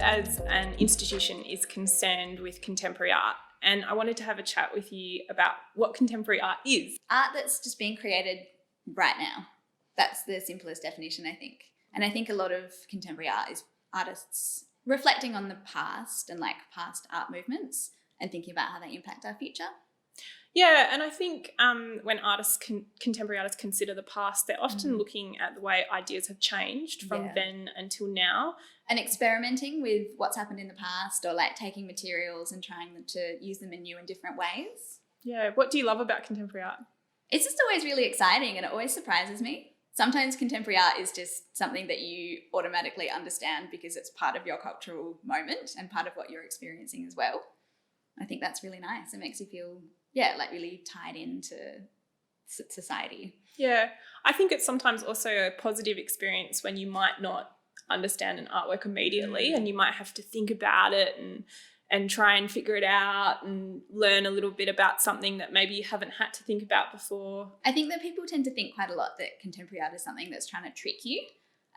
as an institution is concerned with contemporary art, and I wanted to have a chat with you about what contemporary art is. Art that's just being created right now. That's the simplest definition, I think. And I think a lot of contemporary art is artists reflecting on the past and like past art movements and thinking about how they impact our future. Yeah, and I think when contemporary artists consider the past, they're often looking at the way ideas have changed from then until now. And experimenting with what's happened in the past, or like taking materials and trying to use them in new and different ways. Yeah, what do you love about contemporary art? It's just always really exciting and it always surprises me. Sometimes contemporary art is just something that you automatically understand because it's part of your cultural moment and part of what you're experiencing as well. I think that's really nice. It makes you feel, like really tied into society. Yeah, I think it's sometimes also a positive experience when you might not understand an artwork immediately and you might have to think about it and try and figure it out and learn a little bit about something that maybe you haven't had to think about before. I think that people tend to think quite a lot that contemporary art is something that's trying to trick you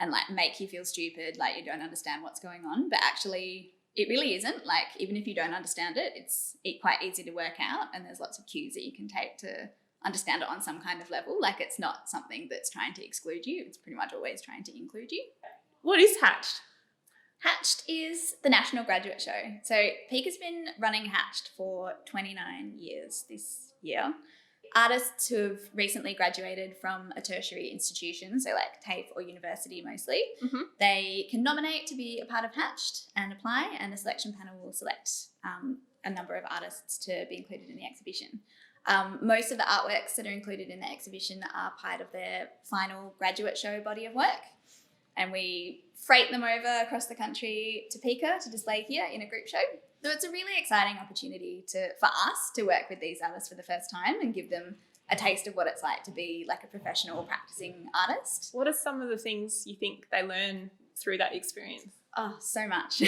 and like make you feel stupid, like you don't understand what's going on, but actually it really isn't. Like even if you don't understand it, it's quite easy to work out and there's lots of cues that you can take to understand it on some kind of level. Like it's not something that's trying to exclude you. It's pretty much always trying to include you. What is Hatched? Hatched is the national graduate show. So PICA's been running Hatched for 29 years this year. Artists who have recently graduated from a tertiary institution, so like TAFE or university mostly, they can nominate to be a part of Hatched and apply, and a selection panel will select a number of artists to be included in the exhibition. Most of the artworks that are included in the exhibition are part of their final graduate show body of work, and we freight them over across the country to PICA to display here in a group show. So it's a really exciting opportunity for us to work with these artists for the first time and give them a taste of what it's like to be like a professional practicing artist. What are some of the things you think they learn through that experience? Oh, so much.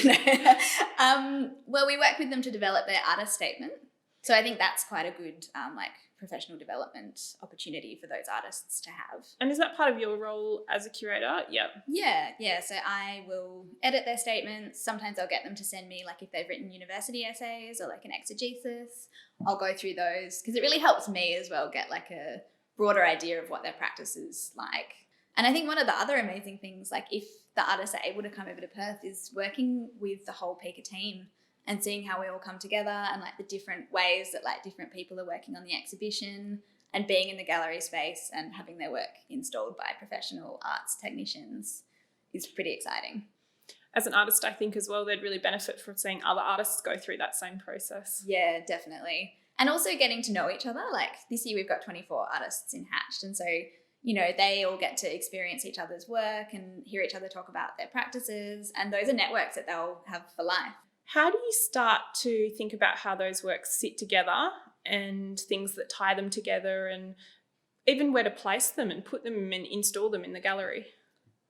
Well, we work with them to develop their artist statement. So I think that's quite a good professional development opportunity for those artists to have. And is that part of your role as a curator? Yep. Yeah. So I will edit their statements. Sometimes I'll get them to send me, like if they've written university essays or like an exegesis, I'll go through those because it really helps me as well get like a broader idea of what their practice is like. And I think one of the other amazing things, like if the artists are able to come over to Perth, is working with the whole PICA team and seeing how we all come together and like the different ways that like different people are working on the exhibition and being in the gallery space and having their work installed by professional arts technicians is pretty exciting. As an artist, I think as well, they'd really benefit from seeing other artists go through that same process. Yeah, definitely. And also getting to know each other. Like this year we've got 24 artists in Hatched, and so they all get to experience each other's work and hear each other talk about their practices, and those are networks that they'll have for life. How do you start to think about how those works sit together and things that tie them together and even where to place them and put them and install them in the gallery?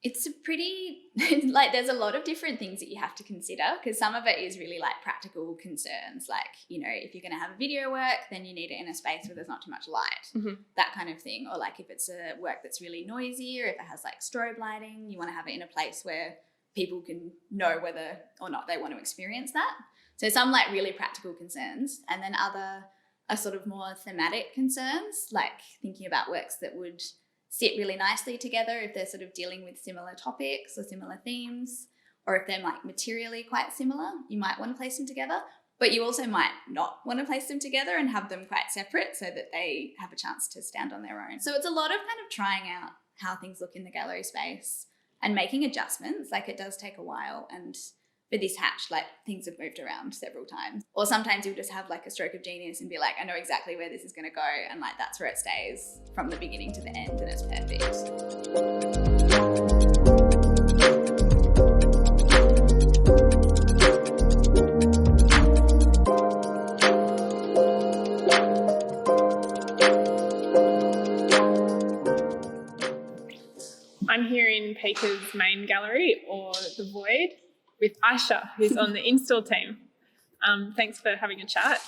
It's a pretty, there's a lot of different things that you have to consider because some of it is really like practical concerns. Like, if you're going to have a video work, then you need it in a space where there's not too much light, that kind of thing. Or like if it's a work that's really noisy or if it has like strobe lighting, you want to have it in a place where people can know whether or not they want to experience that. So some like really practical concerns, and then other are sort of more thematic concerns, like thinking about works that would sit really nicely together if they're sort of dealing with similar topics or similar themes, or if they're like materially quite similar, you might want to place them together, but you also might not want to place them together and have them quite separate so that they have a chance to stand on their own. So it's a lot of kind of trying out how things look in the gallery space and making adjustments. Like it does take a while, and for this Hatch, like things have moved around several times. Or sometimes you'll just have like a stroke of genius and be like, I know exactly where this is going to go, and like that's where it stays from the beginning to the end, and it's perfect. I'm here in PICA's main gallery, or the Void, with Aisyah, who's on the install team. Thanks for having a chat.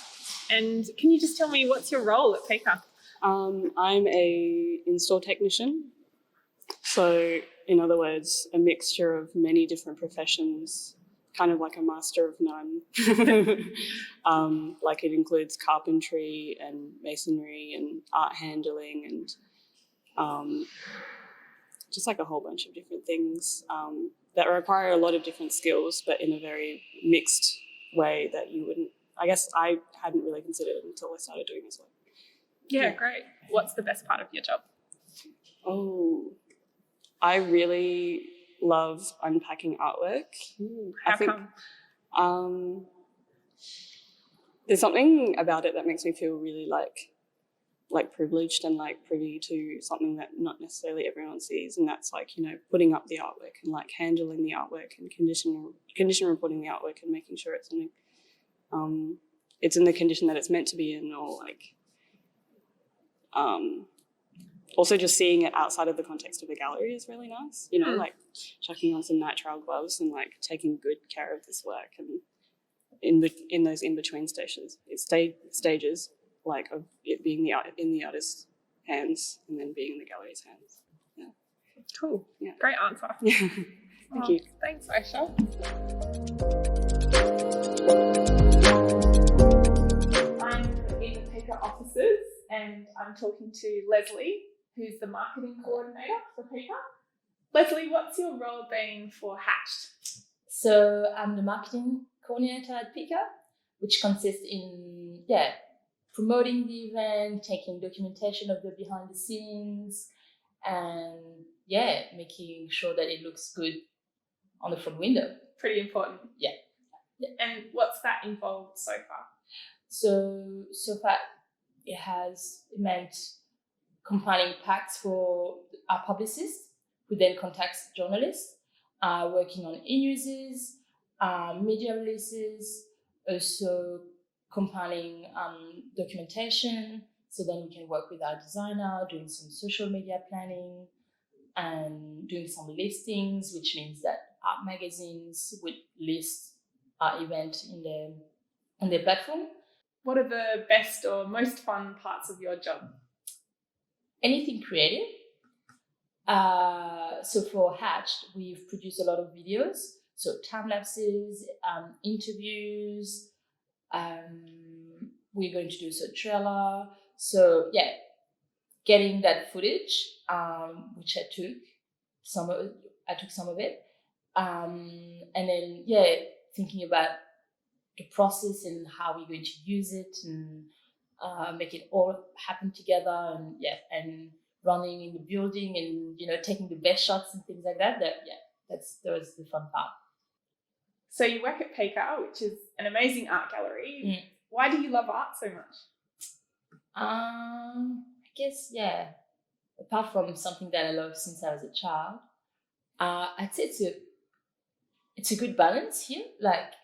And can you just tell me what's your role at PICA? I'm a install technician. So in other words, a mixture of many different professions kind of like a master of none. Like it includes carpentry and masonry and art handling and just like a whole bunch of different things that require a lot of different skills, but in a very mixed way that you wouldn't, I guess I hadn't really considered until I started doing this work. Yeah, great. What's the best part of your job? Oh, I really love unpacking artwork. How I think come? There's something about it that makes me feel really like privileged and like privy to something that not necessarily everyone sees, and that's like, you know, putting up the artwork and like handling the artwork and condition reporting the artwork and making sure it's in the condition that it's meant to be in, or like also just seeing it outside of the context of a gallery is really nice, you know, like chucking on some nitrile gloves and like taking good care of this work, and in those in-between stages like of it being in the artist's hands and then being in the gallery's hands. Yeah. Cool. Yeah. Great answer. Thank you. Thanks, Aisyah. I'm in the PICA offices and I'm talking to Leslie, who's the marketing coordinator for PICA. Leslie, what's your role been for Hatched? So I'm the marketing coordinator at PICA, which consists in promoting the event, taking documentation of the behind the scenes, and making sure that it looks good on the front window. Pretty important. Yeah. And what's that involved so far? So far it has meant compiling packs for our publicist, who then contacts journalists, working on e-newses, media releases, also compiling documentation, so then we can work with our designer, doing some social media planning and doing some listings, which means that art magazines would list our event in their platform. What are the best or most fun parts of your job? Anything creative. So for Hatched, we've produced a lot of videos, so time lapses, interviews. We're going to do a trailer. So getting that footage, which I took some of it, and then thinking about the process and how we're going to use it and make it all happen together, and running in the building and, you know, taking the best shots and things like that. That was the fun part. So you work at PICA, which is an amazing art gallery. Why do you love art so much? I guess, apart from something that I love since I was a child, I'd say it's a good balance here. Like,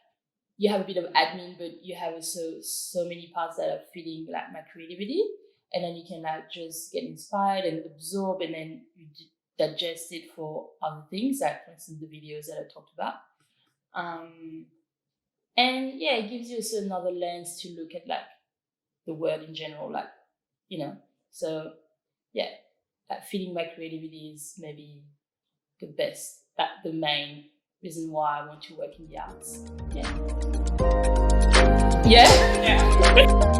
you have a bit of admin, but you have also so many parts that are feeding like my creativity, and then you can like just get inspired and absorb, and then you digest it for other things, like for instance the videos that I talked about. And it gives you also another lens to look at like the world in general, like, you know. So like feeding my creativity is maybe the main reason why I want to work in the arts. Yeah.